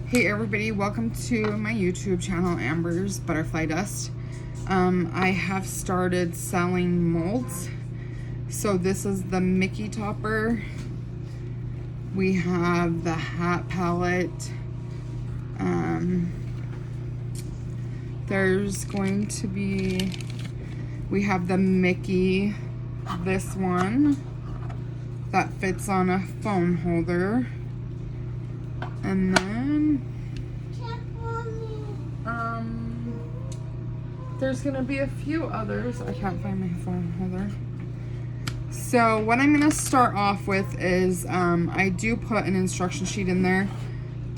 Hey everybody, welcome to my YouTube channel, Amber's Butterfly Dust. I have started selling molds. So this is the Mickey topper. We have the hat palette. There's going to be, we have the Mickey, this one that fits on a phone holder. And then, there's gonna be a few others. I can't find my phone holder. So what I'm gonna start off with is, I do put an instruction sheet in there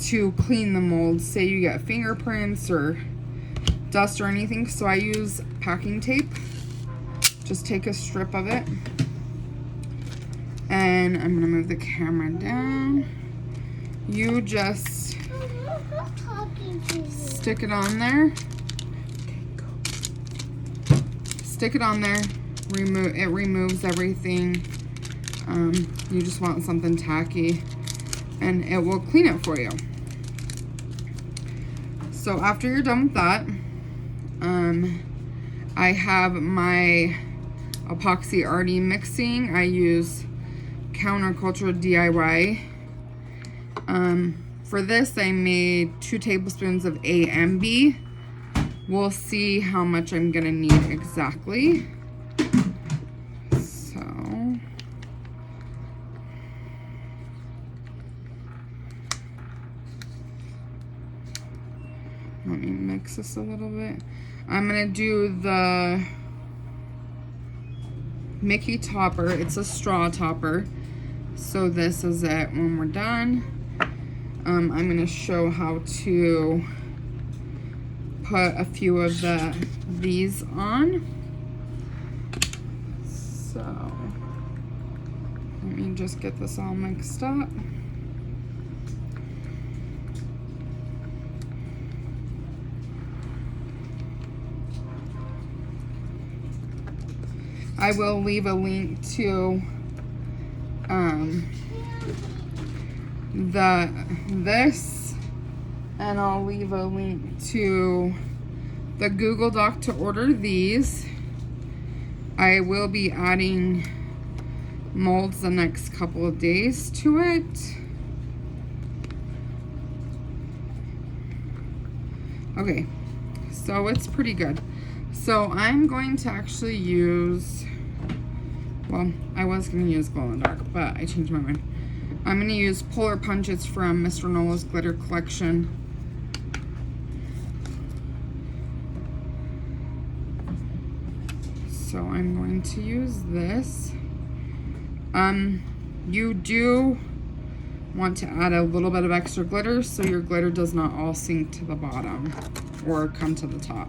to clean the molds. Say you get fingerprints or dust or anything. So I use packing tape. Just take a strip of it. And I'm gonna move the camera down. You just stick it on there. Stick it on there. It removes everything. You just want something tacky, and it will clean it for you. So after you're done with that, I have my epoxy already mixing. I use Counterculture DIY. For this, I made 2 tablespoons of A and B. We'll see how much I'm gonna need exactly. So, let me mix this a little bit. I'm gonna do the Mickey topper. It's a straw topper. So this is it when we're done. I'm going to show how to put a few of these on. So let me just get this all mixed up. I will leave a link to this, and I'll leave a link to the Google Doc to order these. I will be adding molds the next couple of days to it. Okay, so it's pretty good. So I'm going to actually use, well, I was going to use glow in the dark, but I changed my mind. I'm going to use Polar Punch. It's from Mr. Nola's Glitter Collection. So I'm going to use this. You do want to add a little bit of extra glitter so your glitter does not all sink to the bottom or come to the top.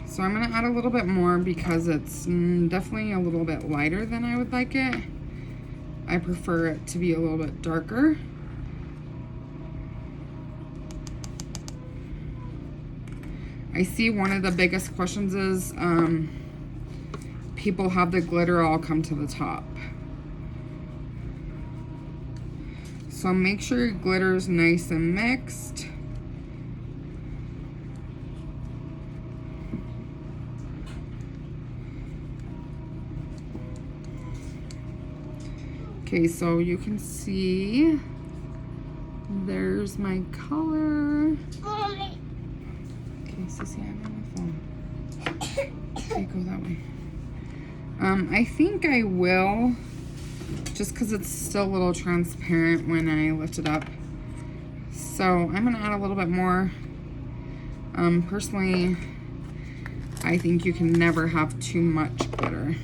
So I'm going to add a little bit more because it's definitely a little bit lighter than I would like it. I prefer it to be a little bit darker. I see one of the biggest questions is people have the glitter all come to the top. So make sure your glitter is nice and mixed. Okay, so you can see there's my color. Okay, Sissy, I'm on the phone. Okay, go that way. I think I will, just because it's still a little transparent when I lift it up. So I'm gonna add a little bit more. Personally, I think you can never have too much glitter.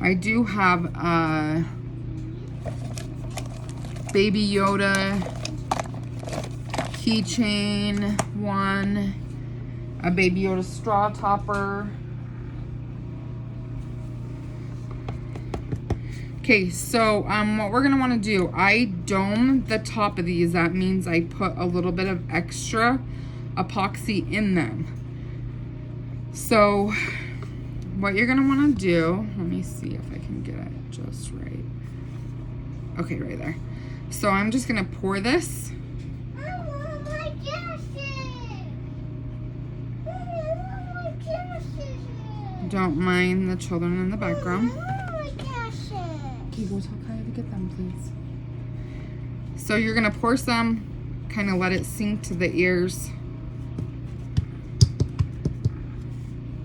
I do have a Baby Yoda keychain one, a Baby Yoda straw topper, Okay, so what we're gonna want to do, I dome the top of these. That means I put a little bit of extra epoxy in them. So what you're gonna want to do, let me see if I can get it just right. Okay, right there. So I'm just gonna pour this. I want my glasses. I want my glasses. Don't mind the children in the background. I want my glasses. Okay, go tell Kaya to get them, please. So you're gonna pour some, kind of let it sink to the ears.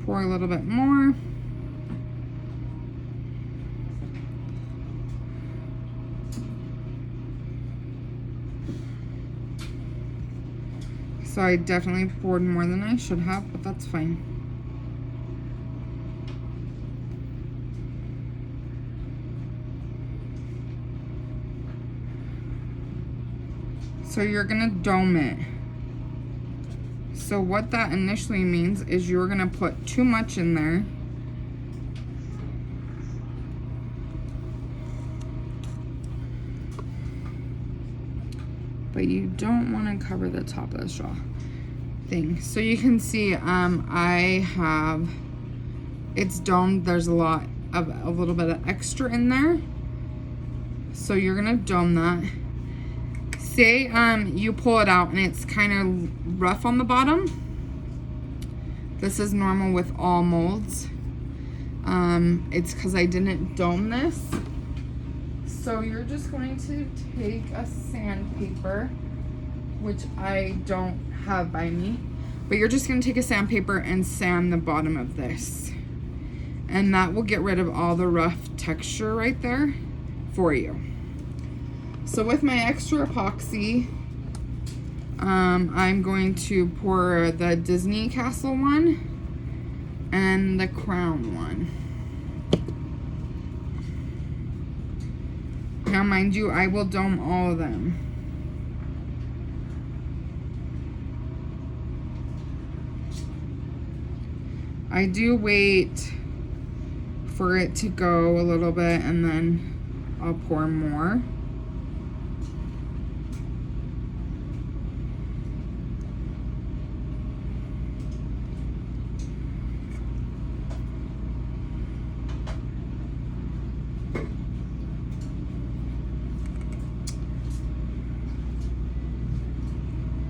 Pour a little bit more. So I definitely poured more than I should have, but that's fine. So you're gonna dome it. So what that initially means is you're gonna put too much in there. But you don't wanna cover the top of the straw thing. So you can see I have, it's domed. There's a little bit of extra in there. So you're gonna dome that. Say you pull it out and it's kind of rough on the bottom. This is normal with all molds. It's because I didn't dome this. So you're just going to take a sandpaper, which I don't have by me, but you're just going to take a sandpaper and sand the bottom of this. And that will get rid of all the rough texture right there for you. So with my extra epoxy, I'm going to pour the Disney Castle one and the Crown one. Now mind you, I will dome all of them. I do wait for it to go a little bit and then I'll pour more.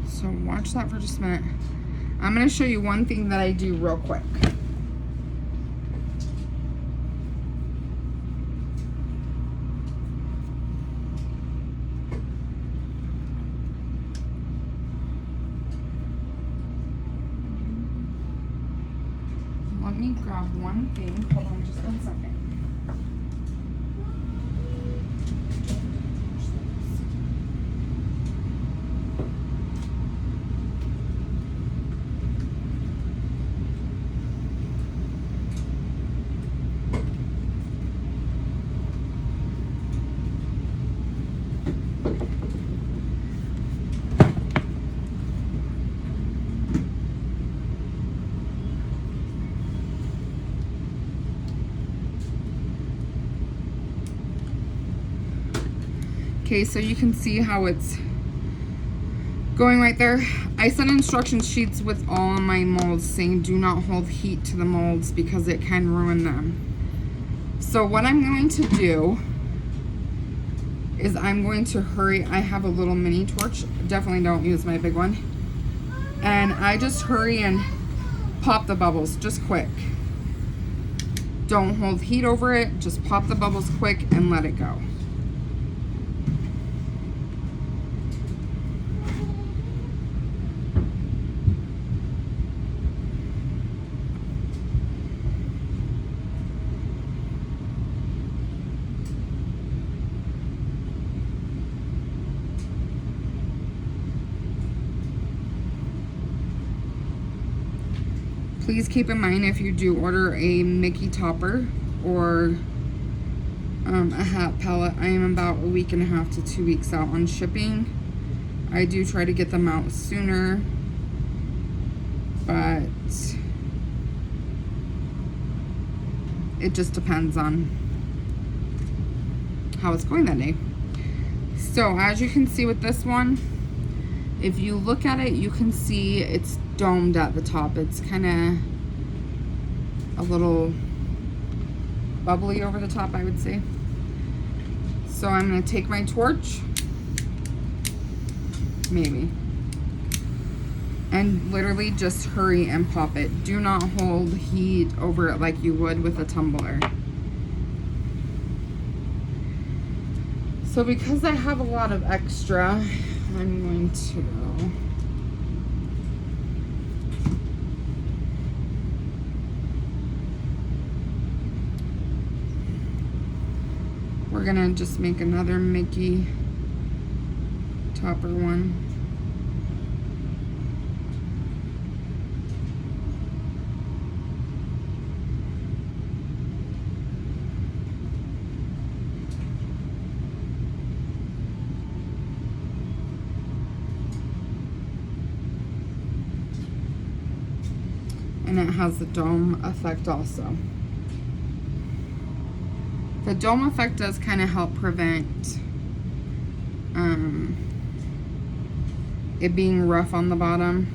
So watch that for just a minute. I'm going to show you one thing that I do real quick. Let me grab one thing. Hold on just 1 second. Okay, so you can see how it's going right there. I sent instruction sheets with all of my molds saying do not hold heat to the molds because it can ruin them. So what I'm going to do is I'm going to hurry. I have a little mini torch. Definitely don't use my big one. And I just hurry and pop the bubbles just quick. Don't hold heat over it. Just pop the bubbles quick and let it go. Please keep in mind if you do order a Mickey topper or a hat palette, I am about a week and a half to 2 weeks out on shipping. I do try to get them out sooner, but it just depends on how it's going that day. So as you can see with this one, if you look at it, you can see it's domed at the top. It's kind of a little bubbly over the top, I would say. So I'm going to take my torch, maybe, and literally just hurry and pop it. Do not hold heat over it like you would with a tumbler. So because I have a lot of extra, I'm going to we're gonna just make another Mickey topper one. And it has the dome effect also. The dome effect does kind of help prevent it being rough on the bottom.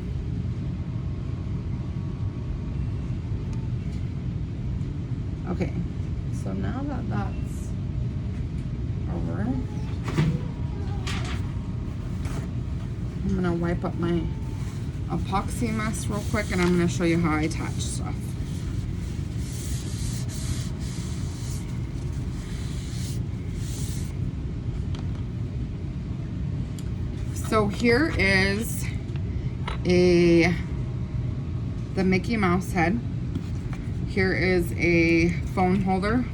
Okay, so now that that's over, I'm gonna wipe up my epoxy mess real quick, and I'm going to show you how I attach stuff. So here is the Mickey Mouse head. Here is a phone holder.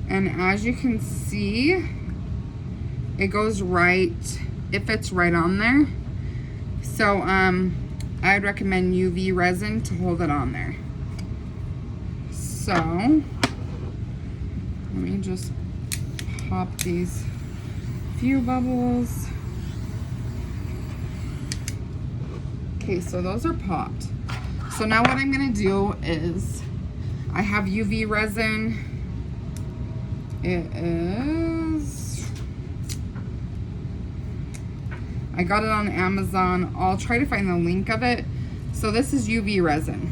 And as you can see, it goes right, it fits right on there. So I'd recommend UV resin to hold it on there. So let me just pop these few bubbles. Okay, so those are popped. So now what I'm gonna do is, I have UV resin. It is, I got it on Amazon. I'll try to find the link of it. So this is UV resin.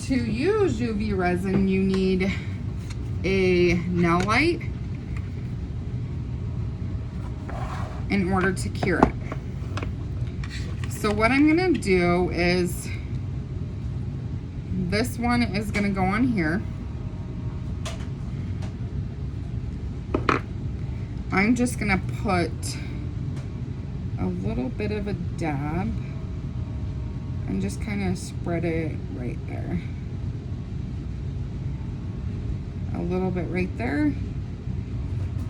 To use UV resin, you need a nail light in order to cure it. So what I'm gonna do is, this one is gonna go on here. I'm just gonna put a little bit of a dab and just kind of spread it right there. A little bit right there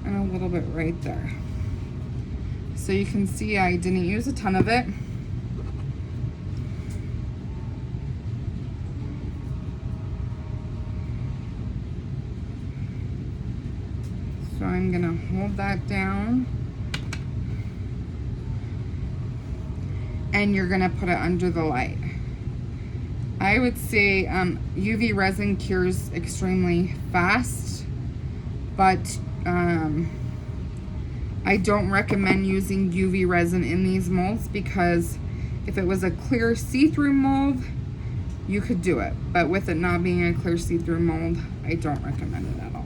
and a little bit right there. So you can see I didn't use a ton of it. So I'm gonna hold that down. And you're gonna put it under the light. I would say UV resin cures extremely fast, but I don't recommend using UV resin in these molds, because if it was a clear see-through mold, you could do it. But with it not being a clear see-through mold, I don't recommend it at all.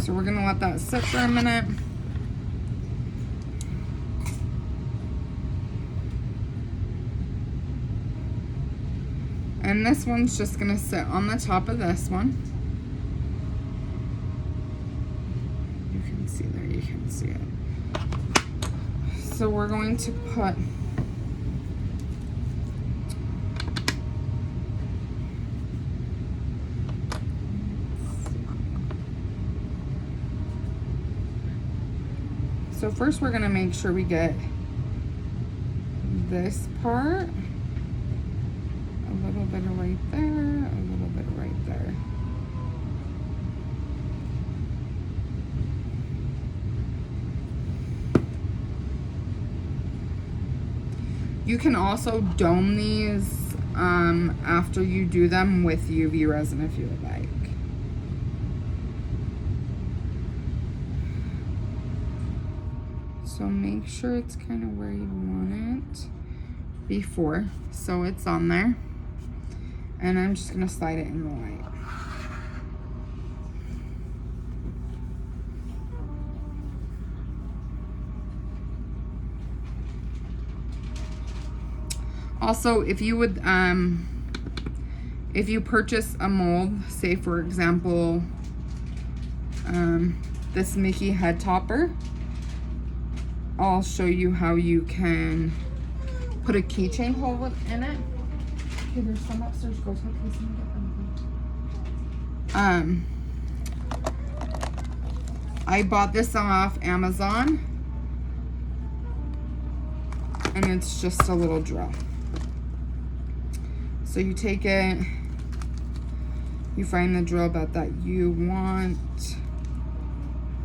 So we're gonna let that sit for a minute. And this one's just gonna sit on the top of this one. You can see there, you can see it. So we're going to put So first we're gonna make sure we get this part, a little bit right there, a little bit right there. You can also dome these after you do them with UV resin if you would like. So make sure it's kind of where you want it before, so it's on there. And I'm just gonna slide it in the light. Also, if you would, if you purchase a mold, say for example, this Mickey head topper, I'll show you how you can put a keychain hole in it. Okay, there's some upstairs. Go tell Casey and get them. I bought this off Amazon, and it's just a little drill. So you take it, you find the drill bit that you want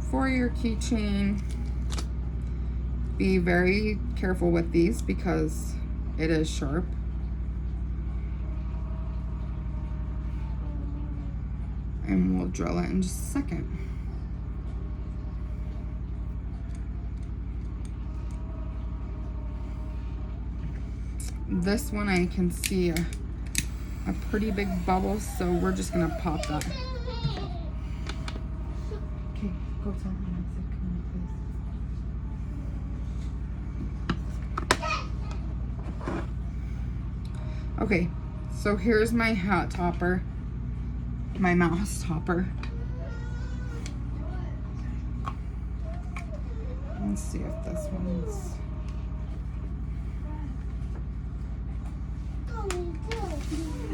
for your keychain. Be very careful with these because it is sharp. And we'll drill it in just a second. This one I can see a pretty big bubble, so we're just gonna pop that. Okay, go tell him I said come in, please. Okay, so here's my hat topper, my mouse topper. Let's see if this one's...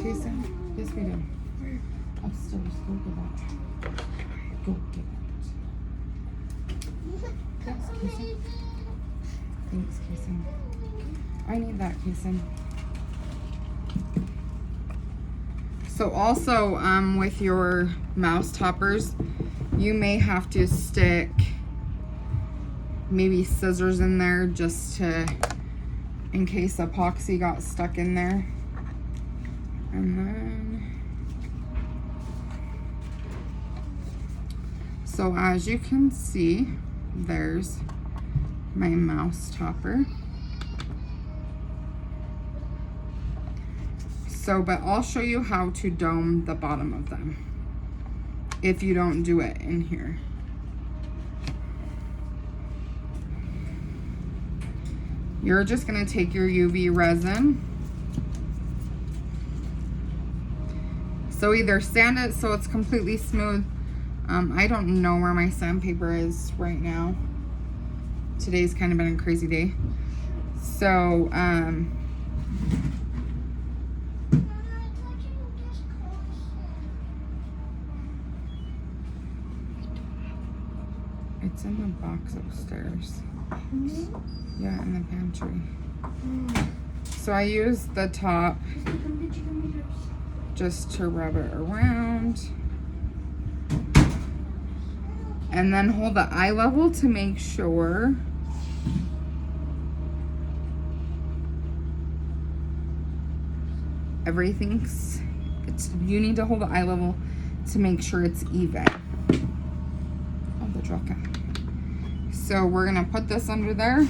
Jason, yes we do. Upstairs, go get that. Go get it. Thanks, Jason. Thanks, Jason. I need that, Jason. So also, with your mouse toppers, you may have to stick maybe scissors in there just to, in case epoxy got stuck in there. And then, so as you can see, there's my mouse topper. So, but I'll show you how to dome the bottom of them if you don't do it in here. You're just gonna take your UV resin. So either sand it so it's completely smooth. I don't know where my sandpaper is right now. Today's kind of been a crazy day. So, it's in the box upstairs. Yeah, in the pantry. So I use the top just to rub it around. And then hold the eye level to make sure everything's, you need to hold the eye level to make sure it's even. Oh, the drill cap. So we're gonna put this under there.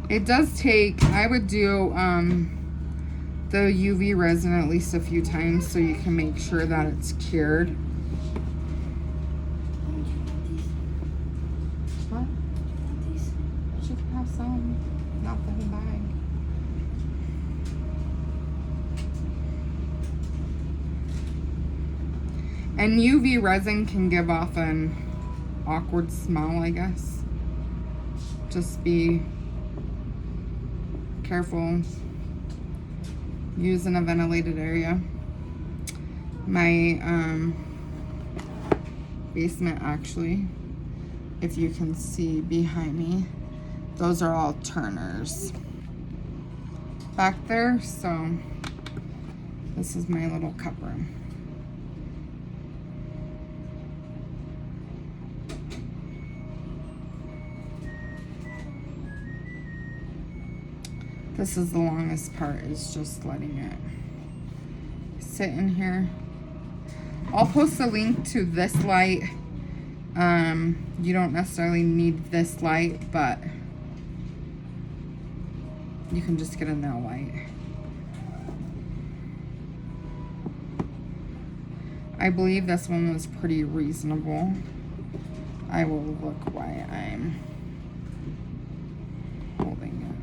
It does take, I would do the UV resin at least a few times so you can make sure that it's cured. What? She can have some, not the whole bag. And UV resin can give off an awkward smell, I guess. Just be careful. Use in a ventilated area. My basement, actually, if you can see behind me, those are all turners. back there, so this is my little cup room. This is the longest part, is just letting it sit in here. I'll post a link to this light. You don't necessarily need this light, but you can just get a nail light. I believe this one was pretty reasonable. I will look why I'm holding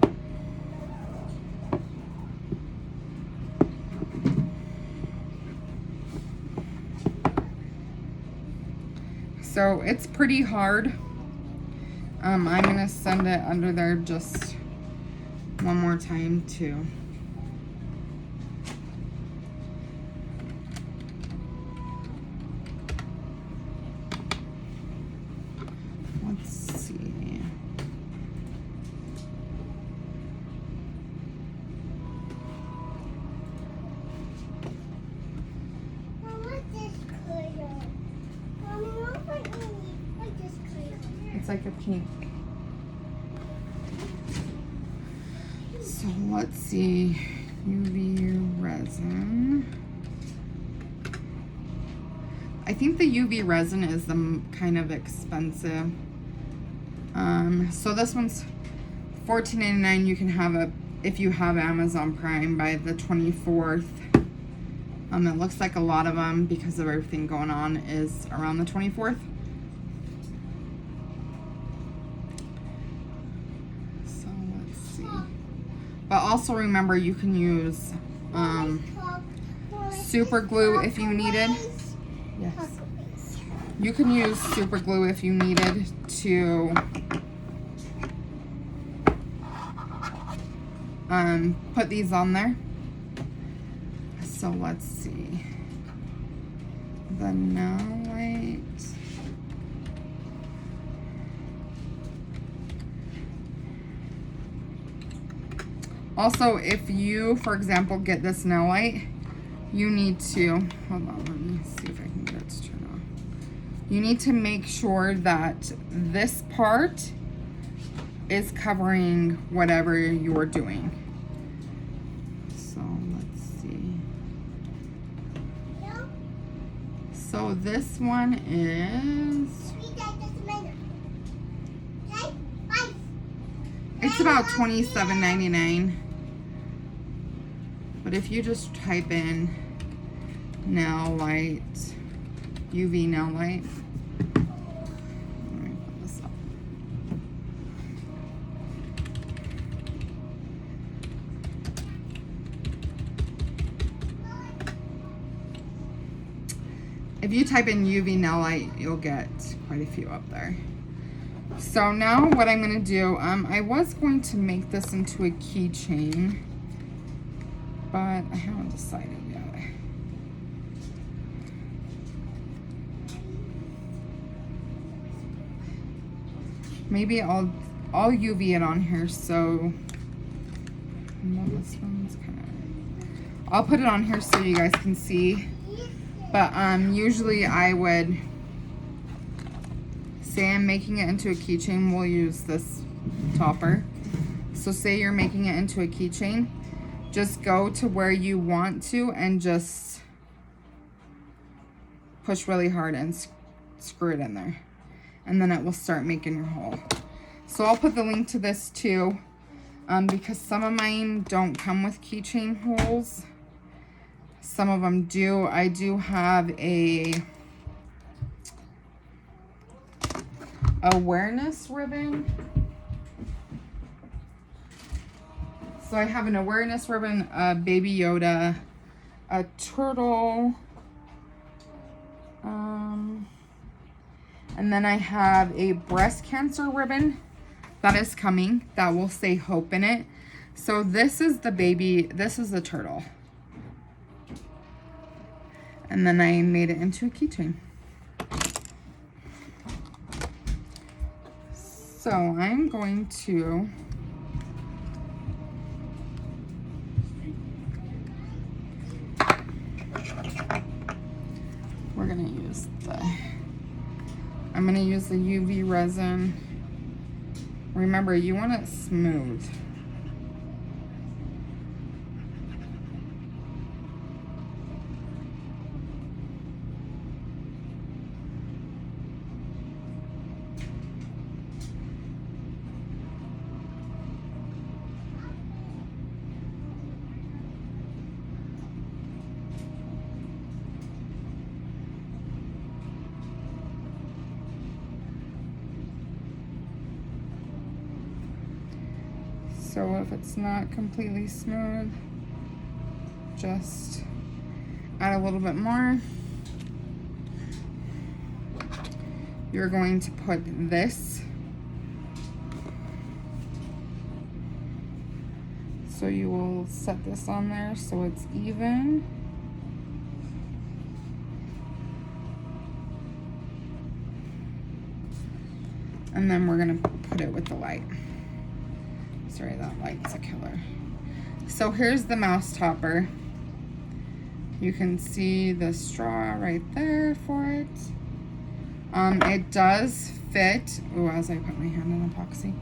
it. So it's pretty hard. I'm gonna send it under there just one more time too. Let's see. It's like a pink. So let's see. UV resin. I think the UV resin is the kind of expensive. So this one's $14.99. You can have it if you have Amazon Prime by the 24th. It looks like a lot of them, because of everything going on, is around the 24th. So let's see. But also remember, you can use super glue if you needed. Yes. You can use super glue if you needed to put these on there. So let's see. The nail light. Also, if you, for example, get this nail light, you need to, hold on, let me see if I can get it to turn on. You need to make sure that this part is covering whatever you're doing. So let's see. So this one is, it's about $27.99. But if you just type in nail light, UV nail light, let me put this up. If you type in UV nail light, you'll get quite a few up there. So now what I'm going to do, I was going to make this into a keychain, but I haven't decided yet. Maybe I'll UV it on here, so well, this one's kind of, I'll put it on here so you guys can see. But usually I would say I'm making it into a keychain, we'll use this topper. So say you're making it into a keychain, just go to where you want to and just push really hard and screw it in there. And then it will start making your hole. So I'll put the link to this too, because some of mine don't come with keychain holes. Some of them do. I do have a awareness ribbon. So I have an awareness ribbon, a Baby Yoda, a turtle, and then I have a breast cancer ribbon that is coming that will say hope in it. So this is the baby, this is the turtle. And then I made it into a keychain. So I'm going to use I'm gonna use the UV resin. Remember, you want it smooth. So if it's not completely smooth, just add a little bit more. You're going to put this. So you will set this on there so it's even. And then we're gonna put it with the light. Sorry, that light's a killer. So here's the mouse topper. You can see the straw right there for it. It does fit, oh, as I put my hand in epoxy.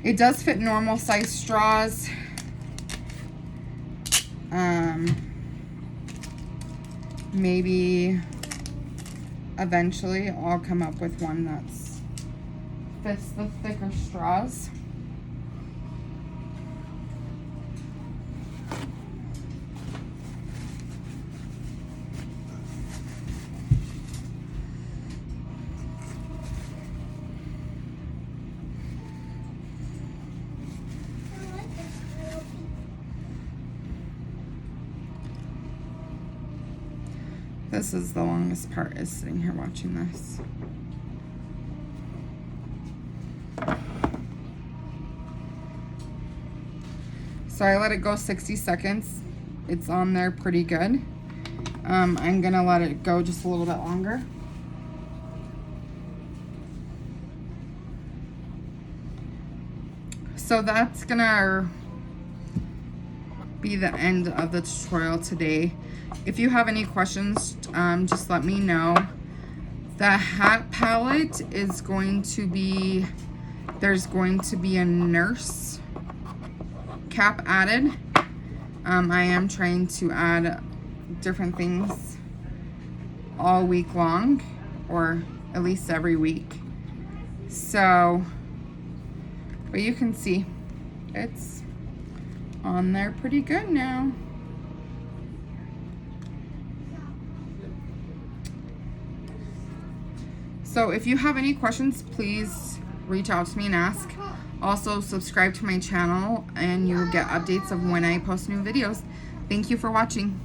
It does fit normal size straws. Maybe eventually I'll come up with one that's fits the thicker straws. This is the longest part, is sitting here watching this. So I let it go 60 seconds. It's on there pretty good. I'm gonna let it go just a little bit longer. So that's gonna be the end of the tutorial today. If you have any questions, just let me know. The hat palette is going to be, there's going to be a nurse cap added. I am trying to add different things all week long, or at least every week. So, but you can see it's on there pretty good now. So if you have any questions, please reach out to me and ask. Also, subscribe to my channel and you'll get updates of when I post new videos. Thank you for watching.